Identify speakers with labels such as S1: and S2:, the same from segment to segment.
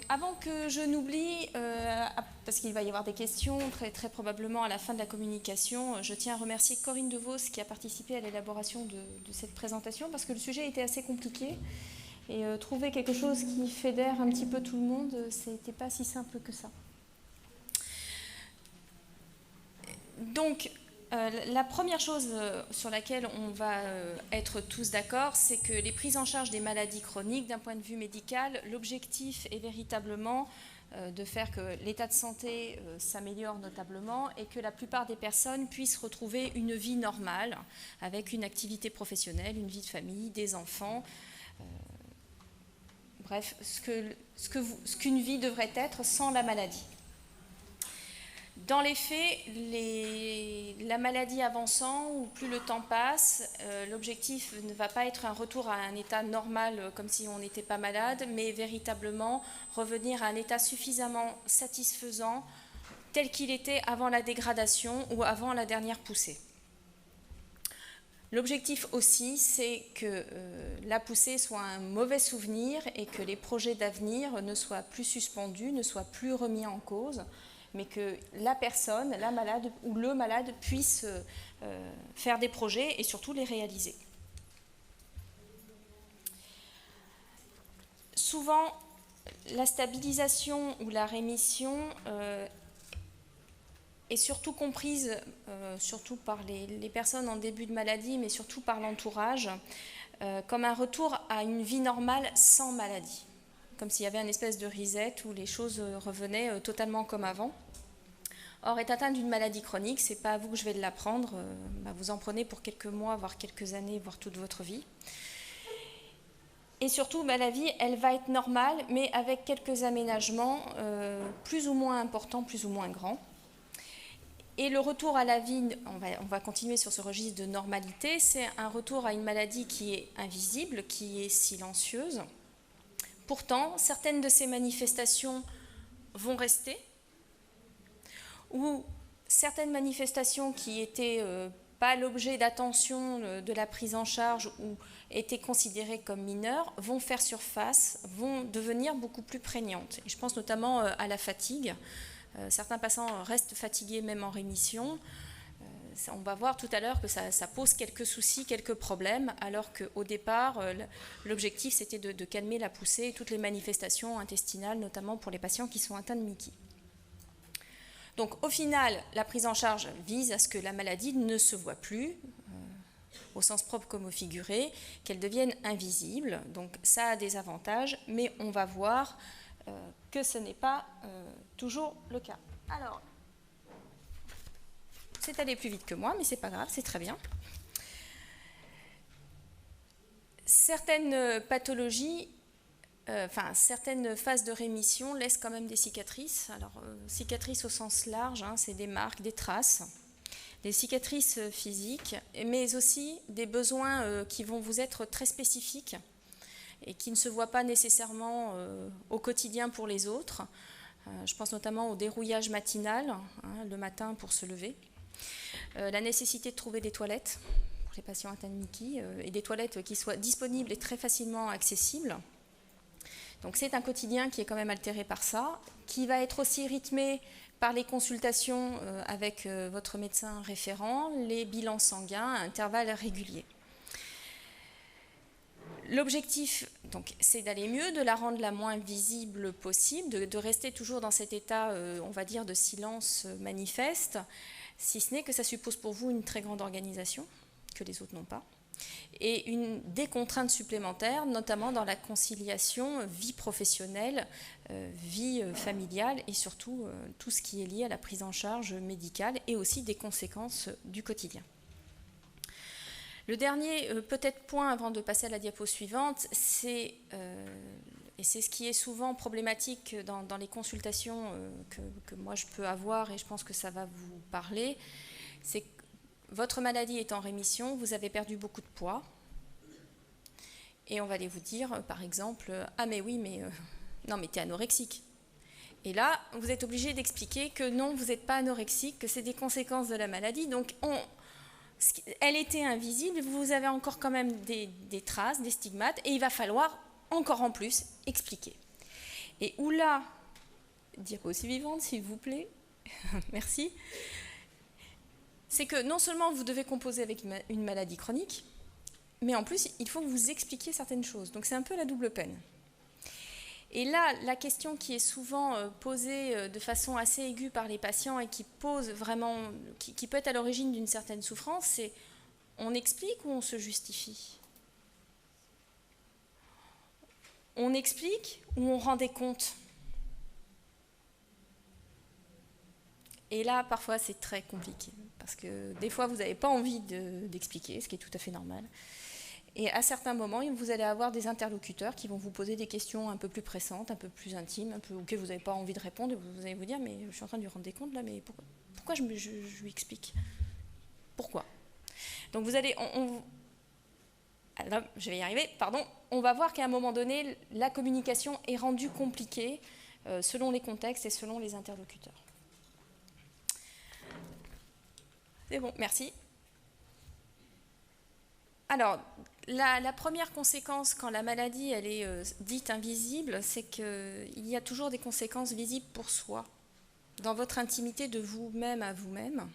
S1: Avant que je n'oublie, parce qu'il va y avoir des questions très probablement à la fin de la communication, je tiens à remercier Corinne Devos qui a participé à l'élaboration de cette présentation parce que le sujet était assez compliqué et trouver quelque chose qui fédère un petit peu tout le monde, c'était pas si simple que ça. Donc, la première chose sur laquelle on va être tous d'accord, c'est que les prises en charge des maladies chroniques, d'un point de vue médical, l'objectif est véritablement de faire que l'état de santé s'améliore notablement et que la plupart des personnes puissent retrouver une vie normale avec une activité professionnelle, une vie de famille, des enfants. Bref, ce qu'une vie devrait être sans la maladie. Dans les faits, la maladie avançant, ou plus le temps passe, l'objectif ne va pas être un retour à un état normal comme si on n'était pas malade, mais véritablement revenir à un état suffisamment satisfaisant tel qu'il était avant la dégradation ou avant la dernière poussée. L'objectif aussi, c'est que la poussée soit un mauvais souvenir et que les projets d'avenir ne soient plus suspendus, ne soient plus remis en cause, mais que la personne, la malade ou le malade puisse faire des projets et surtout les réaliser. Souvent, la stabilisation ou la rémission est surtout comprise, surtout par les personnes en début de maladie, mais surtout par l'entourage, comme un retour à une vie normale sans maladie, comme s'il y avait une espèce de reset où les choses revenaient totalement comme avant. Or, être atteint d'une maladie chronique, ce n'est pas à vous que je vais l'apprendre, vous en prenez pour quelques mois, voire quelques années, voire toute votre vie. Et surtout, la vie, elle va être normale, mais avec quelques aménagements plus ou moins importants, plus ou moins grands. Et le retour à la vie, on va continuer sur ce registre de normalité, c'est un retour à une maladie qui est invisible, qui est silencieuse. Pourtant, certaines de ces manifestations vont rester, ou certaines manifestations qui n'étaient pas l'objet d'attention de la prise en charge ou étaient considérées comme mineures vont faire surface, vont devenir beaucoup plus prégnantes. Et je pense notamment à la fatigue. Certains patients restent fatigués même en rémission. On va voir tout à l'heure que ça pose quelques soucis, quelques problèmes, alors qu'au départ, l'objectif c'était de calmer la poussée et toutes les manifestations intestinales, notamment pour les patients qui sont atteints de MICI. Donc au final, la prise en charge vise à ce que la maladie ne se voit plus, au sens propre comme au figuré, qu'elle devienne invisible. Donc ça a des avantages, mais on va voir que ce n'est pas toujours le cas. Alors, c'est allé plus vite que moi, mais c'est pas grave, c'est très bien. Certaines pathologies, certaines phases de rémission laissent quand même des cicatrices. Alors, cicatrices au sens large, c'est des marques, des traces, des cicatrices physiques, mais aussi des besoins qui vont vous être très spécifiques et qui ne se voient pas nécessairement au quotidien pour les autres. Je pense notamment au dérouillage matinal, le matin pour se lever. La nécessité de trouver des toilettes pour les patients atteints de MICI et des toilettes qui soient disponibles et très facilement accessibles. Donc c'est un quotidien qui est quand même altéré par ça, qui va être aussi rythmé par les consultations avec votre médecin référent, les bilans sanguins à intervalles réguliers. L'objectif, c'est d'aller mieux, de la rendre la moins visible possible, de rester toujours dans cet état, on va dire, de silence manifeste, si ce n'est que ça suppose pour vous une très grande organisation, que les autres n'ont pas, et des contraintes supplémentaires, notamment dans la conciliation vie professionnelle, vie familiale, et surtout tout ce qui est lié à la prise en charge médicale, et aussi des conséquences du quotidien. Le dernier peut-être point avant de passer à la diapo suivante, et c'est ce qui est souvent problématique dans les consultations que moi je peux avoir, et je pense que ça va vous parler, c'est que votre maladie est en rémission, vous avez perdu beaucoup de poids, et on va aller vous dire, par exemple, « Ah mais oui, non mais t'es anorexique ». Et là, vous êtes obligé d'expliquer que non, vous n'êtes pas anorexique, que c'est des conséquences de la maladie, donc elle était invisible, vous avez encore quand même des traces, des stigmates, et il va falloir encore en plus expliquer. Et où là, diapo suivante s'il vous plaît, merci, c'est que non seulement vous devez composer avec une maladie chronique, mais en plus il faut que vous expliquiez certaines choses. Donc c'est un peu la double peine. Et là, la question qui est souvent posée de façon assez aiguë par les patients et qui pose vraiment, qui peut être à l'origine d'une certaine souffrance, c'est on explique ou on se justifie? On explique ou on rend des comptes? Et là, parfois, c'est très compliqué, parce que des fois, vous n'avez pas envie d'expliquer, ce qui est tout à fait normal. Et à certains moments, vous allez avoir des interlocuteurs qui vont vous poser des questions un peu plus pressantes, un peu plus intimes, auxquelles vous n'avez pas envie de répondre, et vous allez vous dire, mais je suis en train de lui rendre des comptes là, mais pourquoi je lui explique? Pourquoi? Donc vous allez, alors, je vais y arriver, pardon, on va voir qu'à un moment donné, la communication est rendue compliquée selon les contextes et selon les interlocuteurs. C'est bon, merci. Alors, la première conséquence quand la maladie elle est dite invisible, c'est qu'il y a toujours des conséquences visibles pour soi, dans votre intimité de vous-même à vous-même,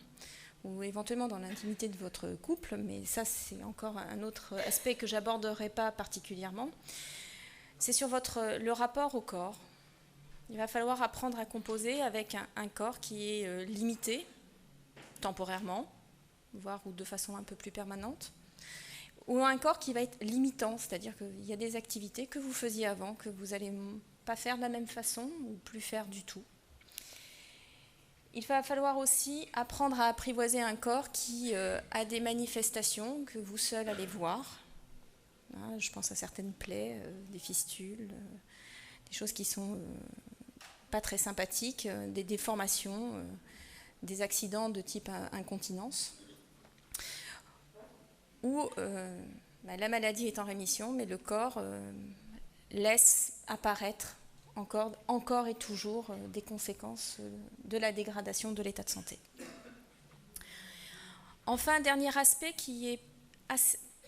S1: ou éventuellement dans l'intimité de votre couple, mais ça c'est encore un autre aspect que j'aborderai pas particulièrement. C'est sur le rapport au corps. Il va falloir apprendre à composer avec un corps qui est limité, temporairement, voire ou de façon un peu plus permanente, ou un corps qui va être limitant, c'est-à-dire qu'il y a des activités que vous faisiez avant, que vous n'allez pas faire de la même façon, ou plus faire du tout. Il va falloir aussi apprendre à apprivoiser un corps qui a des manifestations que vous seul allez voir. Je pense à certaines plaies, des fistules, des choses qui sont pas très sympathiques, des déformations, des accidents de type incontinence. Où la maladie est en rémission, mais le corps laisse apparaître encore et toujours des conséquences de la dégradation de l'état de santé. Enfin, dernier aspect qui est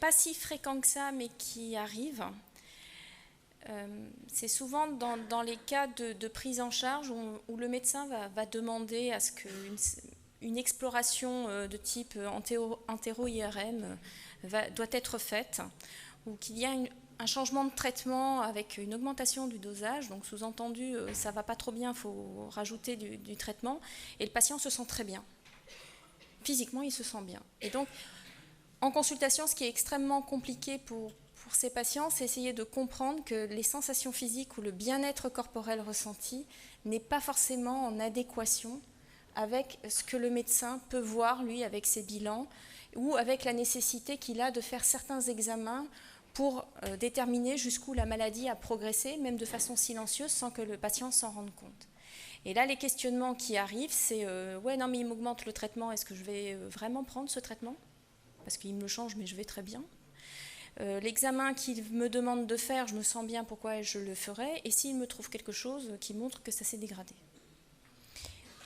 S1: pas si fréquent que ça, mais qui arrive, c'est souvent dans les cas de prise en charge où le médecin va demander à ce qu'une exploration de type entéro-IRM doit être faite, ou qu'il y a un changement de traitement avec une augmentation du dosage, donc sous-entendu, ça ne va pas trop bien, il faut rajouter du traitement, et le patient se sent très bien. Physiquement, il se sent bien. Et donc, en consultation, ce qui est extrêmement compliqué pour ces patients, c'est essayer de comprendre que les sensations physiques ou le bien-être corporel ressenti n'est pas forcément en adéquation avec ce que le médecin peut voir, lui, avec ses bilans, ou avec la nécessité qu'il a de faire certains examens pour déterminer jusqu'où la maladie a progressé, même de façon silencieuse, sans que le patient s'en rende compte. Et là, les questionnements qui arrivent, c'est ouais, non, mais il m'augmente le traitement, est-ce que je vais vraiment prendre ce traitement? Parce qu'il me le change, mais je vais très bien. L'examen qu'il me demande de faire, je me sens bien, pourquoi je le ferai? Et s'il me trouve quelque chose qui montre que ça s'est dégradé?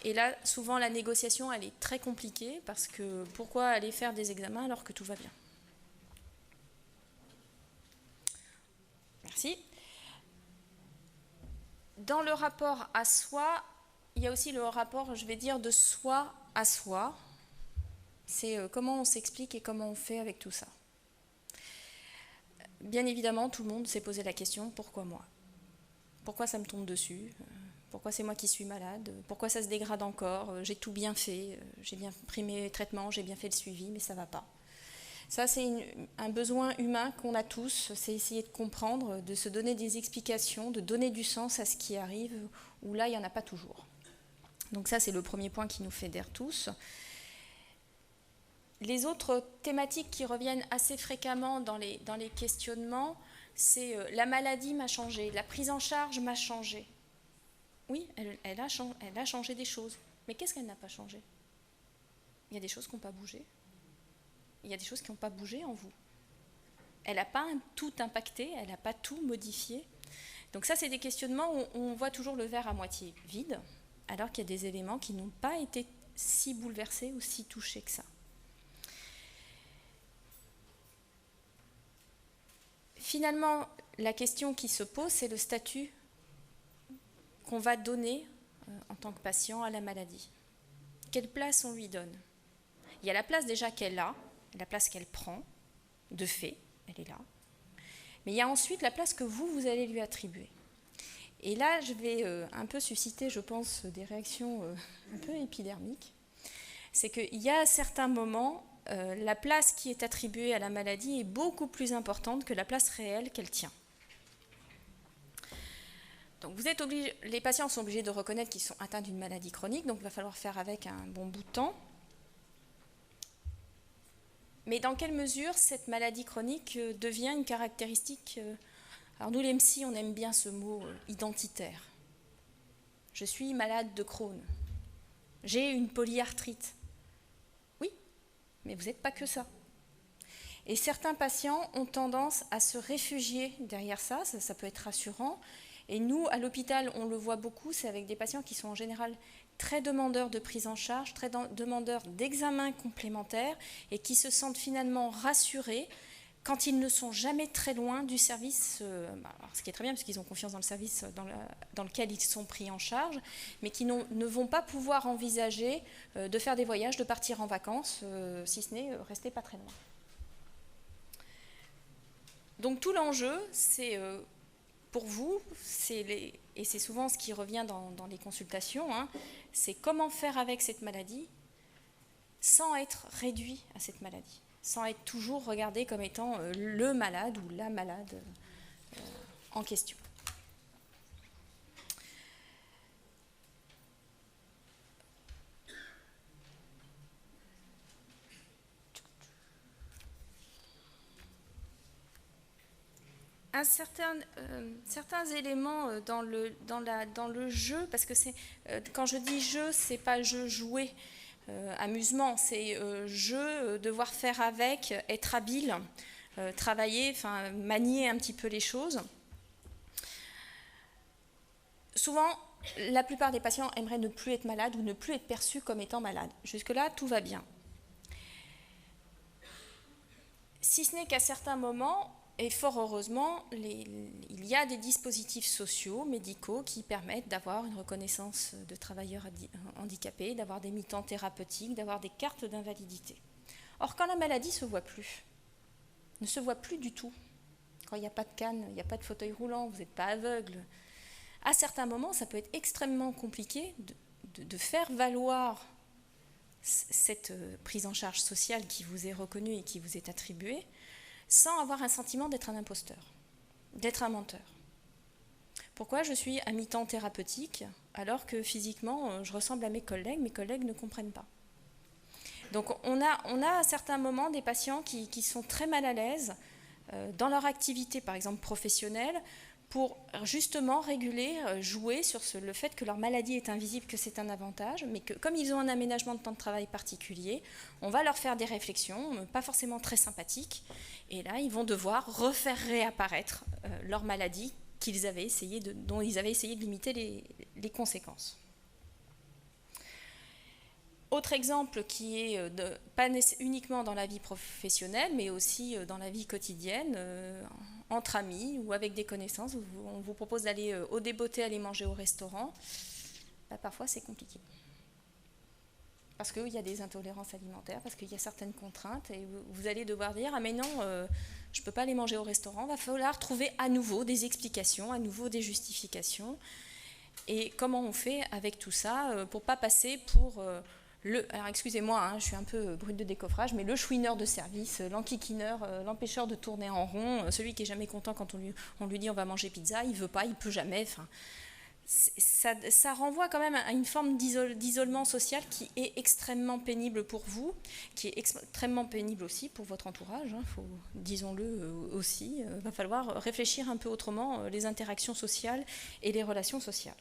S1: Et là, souvent, la négociation, elle est très compliquée, parce que pourquoi aller faire des examens alors que tout va bien? Merci. Dans le rapport à soi, il y a aussi le rapport, je vais dire, de soi à soi. C'est comment on s'explique et comment on fait avec tout ça. Bien évidemment, tout le monde s'est posé la question, pourquoi moi? Pourquoi ça me tombe dessus? Pourquoi c'est moi qui suis malade? Pourquoi ça se dégrade encore? J'ai tout bien fait, j'ai bien pris mes traitements, j'ai bien fait le suivi, mais ça ne va pas. Ça, c'est un besoin humain qu'on a tous, c'est essayer de comprendre, de se donner des explications, de donner du sens à ce qui arrive, où là, il n'y en a pas toujours. Donc ça, c'est le premier point qui nous fédère tous. Les autres thématiques qui reviennent assez fréquemment dans les questionnements, c'est la maladie m'a changé, la prise en charge m'a changé. Oui, elle a changé des choses. Mais qu'est-ce qu'elle n'a pas changé? Il y a des choses qui n'ont pas bougé. Il y a des choses qui n'ont pas bougé en vous. Elle n'a pas tout impacté, elle n'a pas tout modifié. Donc ça, c'est des questionnements où on voit toujours le verre à moitié vide, alors qu'il y a des éléments qui n'ont pas été si bouleversés ou si touchés que ça. Finalement, la question qui se pose, c'est le statut qu'on va donner en tant que patient à la maladie. Quelle place on lui donne? Il y a la place déjà qu'elle a, la place qu'elle prend, de fait, elle est là. Mais il y a ensuite la place que vous allez lui attribuer. Et là, je vais un peu susciter, je pense, des réactions un peu épidermiques. C'est qu'il y a à certains moments, la place qui est attribuée à la maladie est beaucoup plus importante que la place réelle qu'elle tient. Donc les patients sont obligés de reconnaître qu'ils sont atteints d'une maladie chronique, donc il va falloir faire avec un bon bout de temps. Mais dans quelle mesure cette maladie chronique devient une caractéristique alors nous les psy, on aime bien ce mot identitaire. Je suis malade de Crohn. J'ai une polyarthrite. Oui, mais vous n'êtes pas que ça. Et certains patients ont tendance à se réfugier derrière ça peut être rassurant. Et nous, à l'hôpital, on le voit beaucoup, c'est avec des patients qui sont en général très demandeurs de prise en charge, très demandeurs d'examens complémentaires et qui se sentent finalement rassurés quand ils ne sont jamais très loin du service, ce qui est très bien parce qu'ils ont confiance dans le service dans lequel ils sont pris en charge, mais qui ne vont pas pouvoir envisager de faire des voyages, de partir en vacances, si ce n'est rester pas très loin. Donc tout l'enjeu, c'est pour vous, et c'est souvent ce qui revient dans les consultations, c'est comment faire avec cette maladie sans être réduit à cette maladie, sans être toujours regardé comme étant le malade ou la malade en question. Certains éléments dans le jeu, parce que quand je dis jeu, c'est pas jeu joué, amusement, c'est jeu, devoir faire avec, être habile, travailler, manier un petit peu les choses. Souvent, la plupart des patients aimeraient ne plus être malades ou ne plus être perçus comme étant malades. Jusque-là, tout va bien. Si ce n'est qu'à certains moments, et fort heureusement, il y a des dispositifs sociaux, médicaux, qui permettent d'avoir une reconnaissance de travailleurs handicapés, d'avoir des mi-temps thérapeutiques, d'avoir des cartes d'invalidité. Or, quand la maladie ne se voit plus du tout, quand il n'y a pas de canne, il n'y a pas de fauteuil roulant, vous n'êtes pas aveugle, à certains moments, ça peut être extrêmement compliqué de faire valoir cette prise en charge sociale qui vous est reconnue et qui vous est attribuée, sans avoir un sentiment d'être un imposteur, d'être un menteur. Pourquoi je suis à mi-temps thérapeutique alors que physiquement je ressemble à mes collègues ne comprennent pas. Donc on a à certains moments des patients qui sont très mal à l'aise dans leur activité, par exemple professionnelle, pour justement réguler, jouer sur le fait que leur maladie est invisible, que c'est un avantage, mais que comme ils ont un aménagement de temps de travail particulier, on va leur faire des réflexions, pas forcément très sympathiques, et là ils vont devoir refaire réapparaître leur maladie dont ils avaient essayé de limiter les conséquences. Autre exemple qui est pas uniquement dans la vie professionnelle, mais aussi dans la vie quotidienne, entre amis ou avec des connaissances. On vous propose d'aller au débeauté, aller manger au restaurant. Parfois, c'est compliqué. Parce qu'il y a des intolérances alimentaires, parce qu'il y a certaines contraintes, et vous allez devoir dire « Ah mais non, je ne peux pas aller manger au restaurant ». Il va falloir trouver à nouveau des explications, à nouveau des justifications. Et comment on fait avec tout ça pour ne pas passer pour... alors excusez-moi, je suis un peu brute de décoffrage, mais le chouineur de service, l'enquiquineur, l'empêcheur de tourner en rond, celui qui est jamais content quand on lui dit on va manger pizza, il veut pas, il peut jamais. Ça renvoie quand même à une forme d'isolement social qui est extrêmement pénible pour vous, qui est extrêmement pénible aussi pour votre entourage, disons-le aussi. Il va falloir réfléchir un peu autrement les interactions sociales et les relations sociales.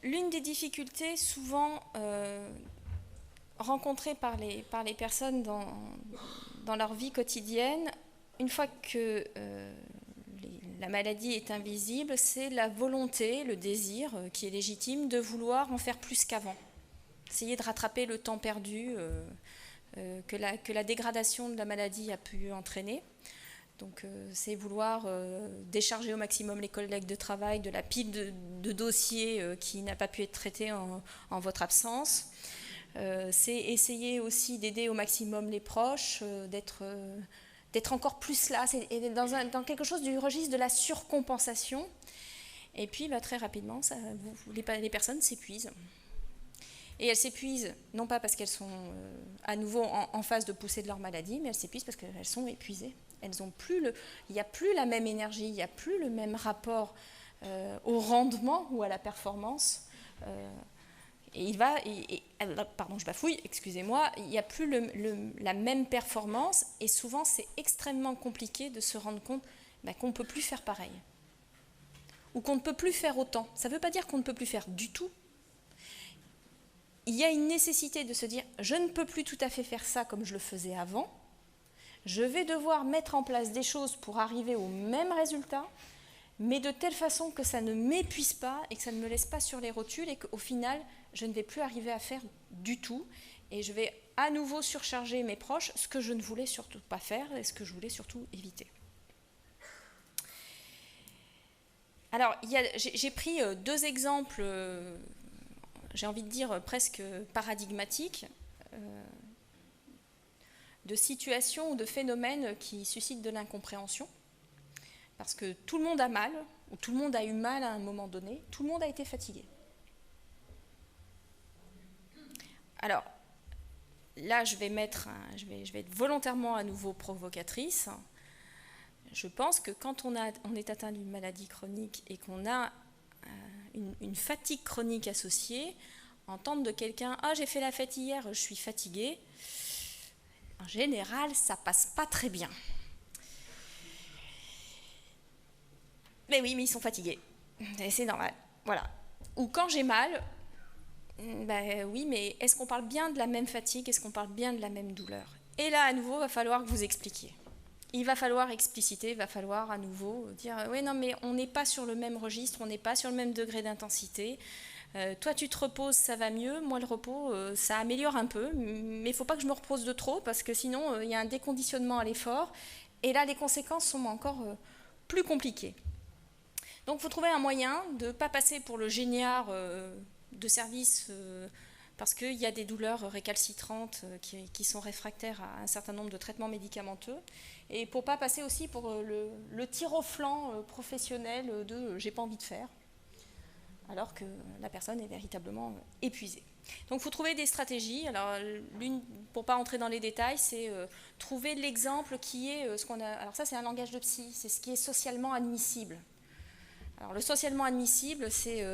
S1: L'une des difficultés souvent rencontrées par les personnes dans leur vie quotidienne, une fois que la maladie est invisible, c'est la volonté, le désir qui est légitime de vouloir en faire plus qu'avant. Essayer de rattraper le temps perdu que la dégradation de la maladie a pu entraîner. Donc c'est vouloir décharger au maximum les collègues de travail de la pile de dossiers qui n'a pas pu être traité en votre absence. C'est essayer aussi d'aider au maximum les proches, d'être encore plus là, c'est dans quelque chose du registre de la surcompensation. Et puis très rapidement, les personnes s'épuisent. Et elles s'épuisent, non pas parce qu'elles sont à nouveau en phase de poussée de leur maladie, mais elles s'épuisent parce qu'elles sont épuisées. Elles ont plus il n'y a plus la même énergie, il n'y a plus le même rapport au rendement ou à la performance. Pardon, je bafouille, excusez-moi, il n'y a plus la même performance et souvent c'est extrêmement compliqué de se rendre compte qu'on ne peut plus faire pareil. Ou qu'on ne peut plus faire autant. Ça ne veut pas dire qu'on ne peut plus faire du tout. Il y a une nécessité de se dire « je ne peux plus tout à fait faire ça comme je le faisais avant, je vais devoir mettre en place des choses pour arriver au même résultat, mais de telle façon que ça ne m'épuise pas et que ça ne me laisse pas sur les rotules et qu'au final, je ne vais plus arriver à faire du tout et je vais à nouveau surcharger mes proches, ce que je ne voulais surtout pas faire et ce que je voulais surtout éviter. » Alors, j'ai pris deux exemples, j'ai envie de dire presque paradigmatiques, de situations ou de phénomènes qui suscitent de l'incompréhension. Parce que tout le monde a mal, ou tout le monde a eu mal à un moment donné, tout le monde a été fatigué. Alors, là, je vais être volontairement à nouveau provocatrice. Je pense que quand on est atteint d'une maladie chronique et qu'on a une fatigue chronique associée, entendre de quelqu'un « Ah, j'ai fait la fête hier, je suis fatigué », en général, ça passe pas très bien. Mais oui, mais ils sont fatigués. Et c'est normal. Voilà. Ou quand j'ai mal, oui, mais est-ce qu'on parle bien de la même fatigue? Est-ce qu'on parle bien de la même douleur? Et là, à nouveau, il va falloir que vous expliquiez. Il va falloir expliciter, il va falloir à nouveau dire « Oui, non, mais on n'est pas sur le même registre, on n'est pas sur le même degré d'intensité. Toi, tu te reposes, ça va mieux. Moi, le repos, ça améliore un peu. Mais il ne faut pas que je me repose de trop parce que sinon, il y a un déconditionnement à l'effort. Et là, les conséquences sont encore plus compliquées. Donc, il faut trouver un moyen de ne pas passer pour le géniard de service parce qu'il y a des douleurs récalcitrantes qui sont réfractaires à un certain nombre de traitements médicamenteux. Et pour ne pas passer aussi pour le tir au flanc professionnel de « j'ai pas envie de faire », alors que la personne est véritablement épuisée. Donc il faut trouver des stratégies. Alors l'une, pour ne pas entrer dans les détails, c'est trouver l'exemple qui est ce qu'on a. Alors ça c'est un langage de psy, c'est ce qui est socialement admissible. Alors le socialement admissible, c'est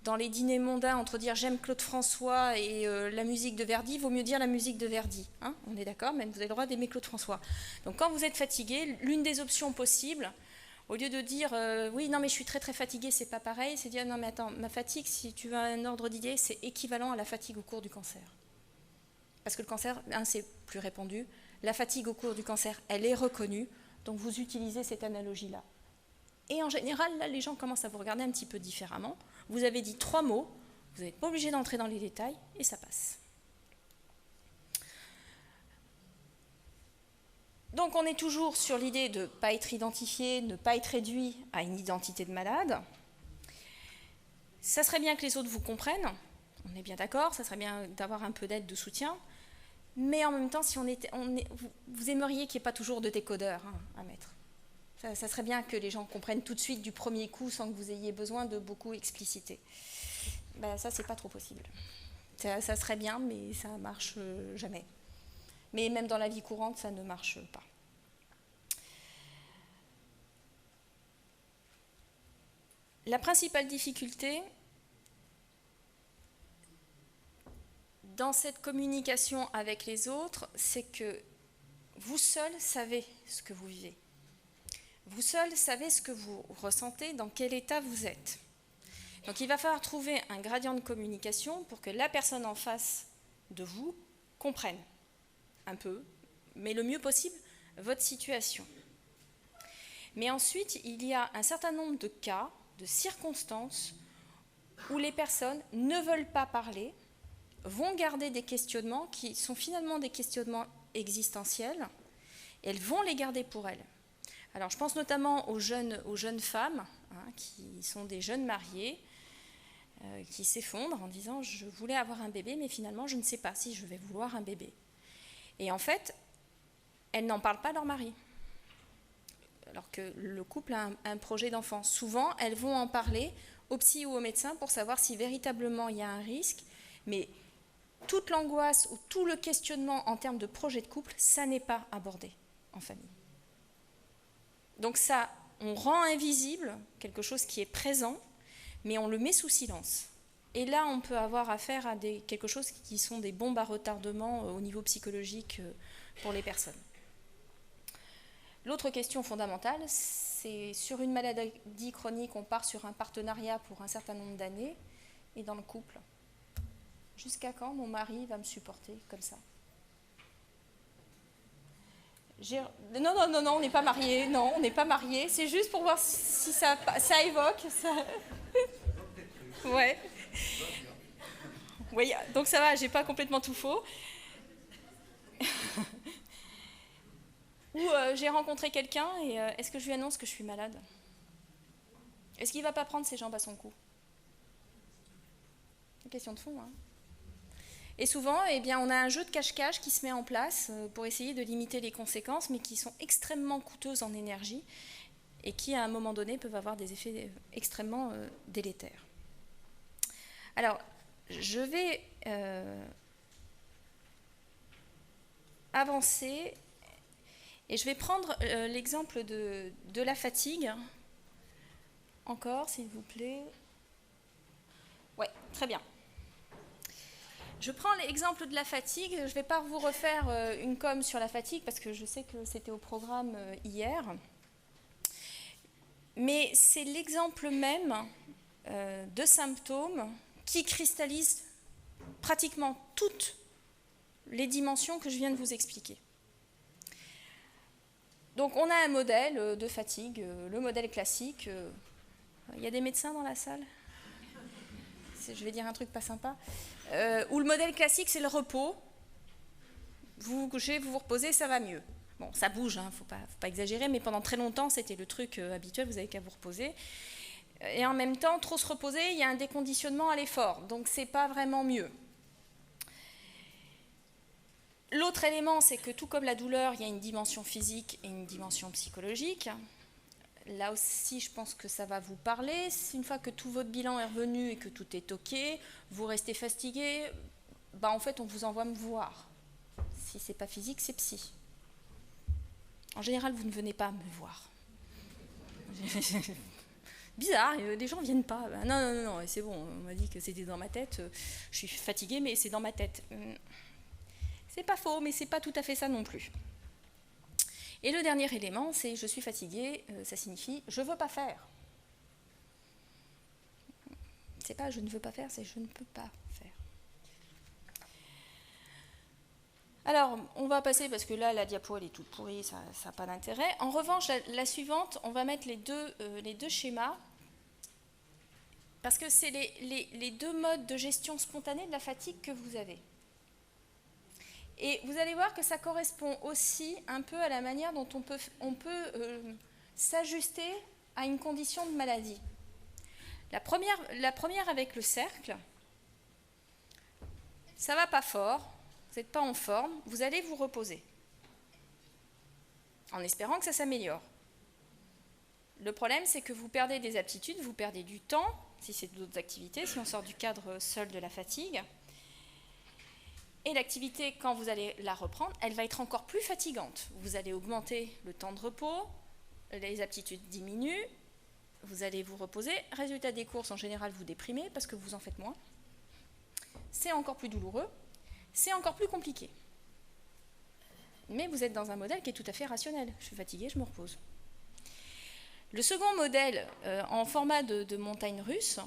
S1: dans les dîners mondains, entre dire j'aime Claude François et la musique de Verdi, il vaut mieux dire la musique de Verdi. Hein, on est d'accord, même vous avez le droit d'aimer Claude François. Donc quand vous êtes fatigué, l'une des options possibles, au lieu de dire oui, non, mais je suis très très fatiguée, c'est pas pareil, c'est dire non, mais attends, ma fatigue, si tu veux un ordre d'idée, c'est équivalent à la fatigue au cours du cancer. Parce que le cancer, c'est plus répandu. La fatigue au cours du cancer, elle est reconnue, donc vous utilisez cette analogie-là. Et en général, là, les gens commencent à vous regarder un petit peu différemment. Vous avez dit 3 mots, vous n'êtes pas obligé d'entrer dans les détails, et ça passe. Donc on est toujours sur l'idée de ne pas être identifié, ne pas être réduit à une identité de malade. Ça serait bien que les autres vous comprennent, on est bien d'accord, ça serait bien d'avoir un peu d'aide, de soutien, mais en même temps, si vous aimeriez qu'il n'y ait pas toujours de décodeur à mettre. Ça serait bien que les gens comprennent tout de suite du premier coup sans que vous ayez besoin de beaucoup expliciter. Ça, c'est pas trop possible. Ça serait bien, mais ça ne marche jamais. Mais même dans la vie courante, ça ne marche pas. La principale difficulté dans cette communication avec les autres, c'est que vous seul savez ce que vous vivez. Vous seul savez ce que vous ressentez, dans quel état vous êtes. Donc il va falloir trouver un gradient de communication pour que la personne en face de vous comprenne un peu, mais le mieux possible, votre situation. Mais ensuite, il y a un certain nombre de cas, de circonstances, où les personnes ne veulent pas parler, vont garder des questionnements qui sont finalement des questionnements existentiels, Et elles vont les garder pour elles. Alors je pense notamment aux jeunes femmes, hein, qui sont des jeunes mariées, qui s'effondrent en disant « je voulais avoir un bébé, mais finalement je ne sais pas si je vais vouloir un bébé ». Et en fait, elles n'en parlent pas à leur mari, alors que le couple a un projet d'enfant. Souvent, elles vont en parler au psy ou au médecin pour savoir si véritablement il y a un risque, mais toute l'angoisse ou tout le questionnement en termes de projet de couple, ça n'est pas abordé en famille. Donc ça, on rend invisible quelque chose qui est présent, mais on le met sous silence. Et là, on peut avoir affaire à quelque chose qui sont des bombes à retardement au niveau psychologique pour les personnes. L'autre question fondamentale, c'est sur une maladie chronique, on part sur un partenariat pour un certain nombre d'années, et dans le couple, jusqu'à quand mon mari va me supporter comme ça? Non, on n'est pas mariés. Non, on n'est pas mariés. C'est juste pour voir si ça évoque. Ça... Ouais. Oui, donc ça va, j'ai pas complètement tout faux. Ou j'ai rencontré quelqu'un et est-ce que je lui annonce que je suis malade? Est-ce qu'il ne va pas prendre ses jambes à son cou? C'est une question de fond, hein. Et souvent, eh bien, on a un jeu de cache-cache qui se met en place pour essayer de limiter les conséquences, mais qui sont extrêmement coûteuses en énergie et qui, à un moment donné, peuvent avoir des effets extrêmement délétères. Alors, je vais avancer et je vais prendre l'exemple de la fatigue. Encore, s'il vous plaît. Ouais, très bien. Je prends l'exemple de la fatigue. Je ne vais pas vous refaire une com sur la fatigue parce que je sais que c'était au programme hier. Mais c'est l'exemple même de symptômes qui cristallisent pratiquement toutes les dimensions que je viens de vous expliquer. Donc on a un modèle de fatigue, le modèle classique. Il y a des médecins dans la salle? Je vais dire un truc pas sympa. Où le modèle classique, c'est le repos. Vous vous couchez, vous vous reposez, ça va mieux. Bon, ça bouge, hein, faut pas exagérer, mais pendant très longtemps, c'était le truc habituel, vous n'avez qu'à vous reposer. Et en même temps, trop se reposer, il y a un déconditionnement à l'effort, donc c'est pas vraiment mieux. L'autre élément, c'est que tout comme la douleur, il y a une dimension physique et une dimension psychologique. Là aussi, je pense que ça va vous parler. Une fois que tout votre bilan est revenu et que tout est OK, vous restez fatigué, bah en fait, on vous envoie me voir. Si ce n'est pas physique, c'est psy. En général, vous ne venez pas me voir. Bizarre, les gens ne viennent pas. Non, c'est bon, on m'a dit que c'était dans ma tête. Je suis fatiguée, mais c'est dans ma tête. C'est pas faux, mais c'est pas tout à fait ça non plus. Et le dernier élément, c'est je suis fatiguée, ça signifie je ne veux pas faire. C'est pas je ne veux pas faire, c'est je ne peux pas faire. Alors, on va passer, parce que là, la diapo, elle est toute pourrie, ça n'a pas d'intérêt. En revanche, la suivante, on va mettre les deux schémas, parce que c'est les deux modes de gestion spontanée de la fatigue que vous avez. Et vous allez voir que ça correspond aussi un peu à la manière dont on peut s'ajuster à une condition de maladie. La première avec le cercle, ça ne va pas fort, vous n'êtes pas en forme, vous allez vous reposer, en espérant que ça s'améliore. Le problème, c'est que vous perdez des aptitudes, vous perdez du temps, si c'est d'autres activités, si on sort du cadre seul de la fatigue. Et l'activité, quand vous allez la reprendre, elle va être encore plus fatigante. Vous allez augmenter le temps de repos, les aptitudes diminuent, vous allez vous reposer. Résultat des courses, en général, vous déprimez parce que vous en faites moins. C'est encore plus douloureux, c'est encore plus compliqué. Mais vous êtes dans un modèle qui est tout à fait rationnel. Je suis fatiguée, je me repose. Le second modèle, en format de montagne russe,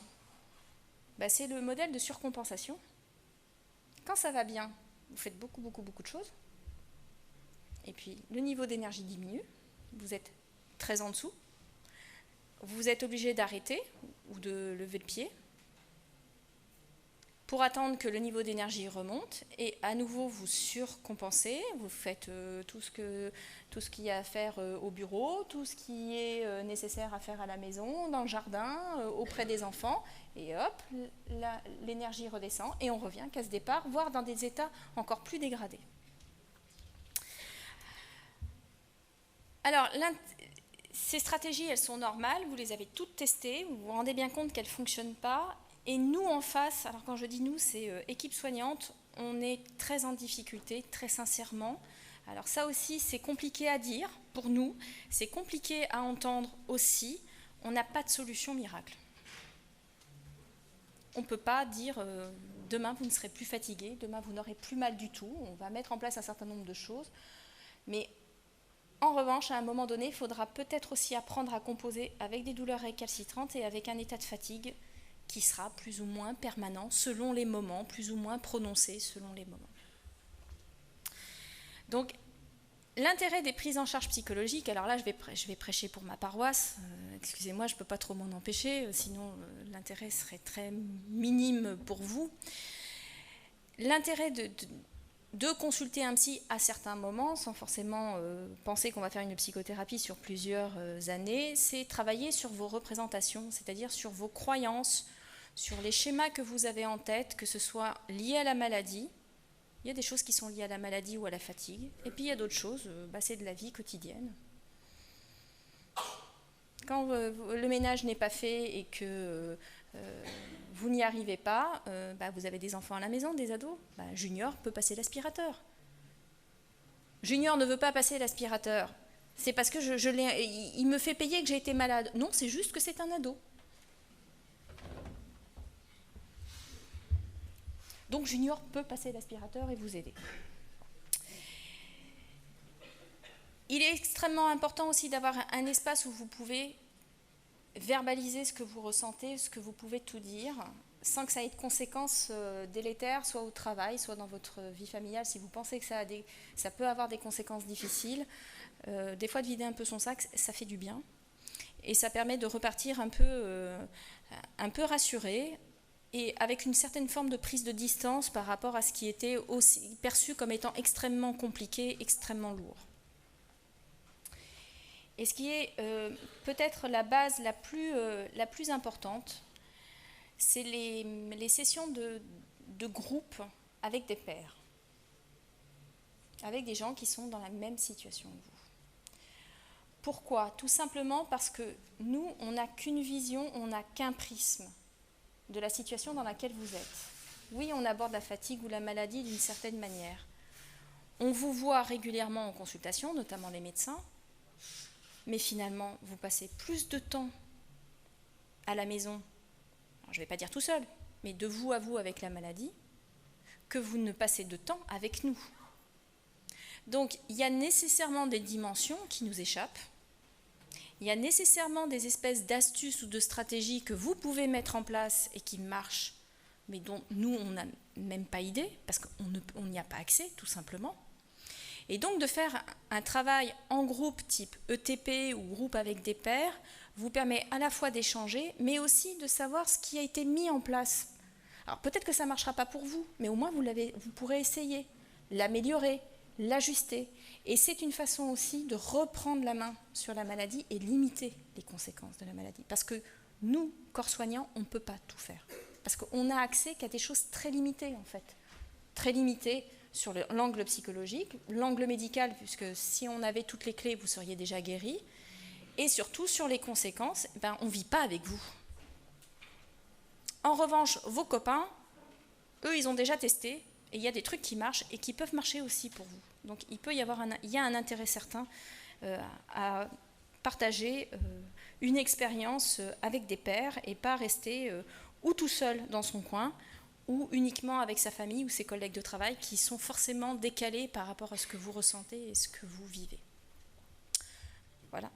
S1: c'est le modèle de surcompensation. Quand ça va bien, vous faites beaucoup de choses. Et puis, le niveau d'énergie diminue. Vous êtes très en dessous. Vous êtes obligé d'arrêter ou de lever le pied. pour attendre que le niveau d'énergie remonte et à nouveau vous surcompensez, vous faites tout ce qu'il y a à faire au bureau, tout ce qui est nécessaire à faire à la maison, dans le jardin, auprès des enfants, et hop, l'énergie redescend et on revient qu'à ce départ, voire dans des états encore plus dégradés. Alors, ces stratégies, elles sont normales, vous les avez toutes testées, vous vous rendez bien compte qu'elles ne fonctionnent pas. Et nous, en face, alors quand je dis nous, c'est équipe soignante, on est très en difficulté, très sincèrement. Alors ça aussi, c'est compliqué à dire pour nous, c'est compliqué à entendre aussi. On n'a pas de solution miracle. On ne peut pas dire demain vous ne serez plus fatigué, demain vous n'aurez plus mal du tout. On va mettre en place un certain nombre de choses. Mais en revanche, à un moment donné, il faudra peut-être aussi apprendre à composer avec des douleurs récalcitrantes et avec un état de fatigue qui sera plus ou moins permanent selon les moments, plus ou moins prononcé selon les moments. Donc, l'intérêt des prises en charge psychologiques, alors là je vais prêcher pour ma paroisse, excusez-moi, je ne peux pas trop m'en empêcher, sinon l'intérêt serait très minime pour vous. L'intérêt de consulter un psy à certains moments, sans forcément penser qu'on va faire une psychothérapie sur plusieurs années, c'est travailler sur vos représentations, c'est-à-dire sur vos croyances, sur les schémas que vous avez en tête, que ce soit lié à la maladie. Il y a des choses qui sont liées à la maladie ou à la fatigue, et puis il y a d'autres choses, c'est de la vie quotidienne. Quand le ménage n'est pas fait et que vous n'y arrivez pas, vous avez des enfants à la maison, des ados, Junior peut passer l'aspirateur. Junior ne veut pas passer l'aspirateur, c'est parce que il me fait payer que j'ai été malade. Non, c'est juste que c'est un ado. Donc Junior peut passer l'aspirateur et vous aider. Il est extrêmement important aussi d'avoir un espace où vous pouvez verbaliser ce que vous ressentez, ce que vous pouvez tout dire, sans que ça ait de conséquences délétères, soit au travail, soit dans votre vie familiale. Si vous pensez que ça peut avoir des conséquences difficiles, des fois de vider un peu son sac, ça fait du bien. Et ça permet de repartir un peu rassuré, et avec une certaine forme de prise de distance par rapport à ce qui était aussi perçu comme étant extrêmement compliqué, extrêmement lourd. Et ce qui est peut-être la base la plus importante, c'est les sessions de groupe avec des pairs, avec des gens qui sont dans la même situation que vous. Pourquoi? Tout simplement parce que nous, on n'a qu'une vision, on n'a qu'un prisme de la situation dans laquelle vous êtes. Oui, on aborde la fatigue ou la maladie d'une certaine manière. On vous voit régulièrement en consultation, notamment les médecins, mais finalement, vous passez plus de temps à la maison, alors je ne vais pas dire tout seul, mais de vous à vous avec la maladie, que vous ne passez de temps avec nous. Donc, il y a nécessairement des dimensions qui nous échappent. Il y a nécessairement des espèces d'astuces ou de stratégies que vous pouvez mettre en place et qui marchent, mais dont nous, on n'a même pas idée, parce qu'on n'y a pas accès, tout simplement. Et donc, de faire un travail en groupe type ETP ou groupe avec des pairs vous permet à la fois d'échanger, mais aussi de savoir ce qui a été mis en place. Alors, peut-être que ça ne marchera pas pour vous, mais au moins, vous pourrez essayer, l'améliorer, l'ajuster. Et c'est une façon aussi de reprendre la main sur la maladie et limiter les conséquences de la maladie. Parce que nous, corps soignants, on ne peut pas tout faire. Parce qu'on n'a accès qu'à des choses très limitées, en fait. Très limitées sur l'angle psychologique, l'angle médical, puisque si on avait toutes les clés, vous seriez déjà guéri. Et surtout, sur les conséquences, on ne vit pas avec vous. En revanche, vos copains, eux, ils ont déjà testé, et il y a des trucs qui marchent et qui peuvent marcher aussi pour vous. Donc il y a un intérêt certain à partager une expérience avec des pairs et pas rester ou tout seul dans son coin ou uniquement avec sa famille ou ses collègues de travail qui sont forcément décalés par rapport à ce que vous ressentez et ce que vous vivez. Voilà.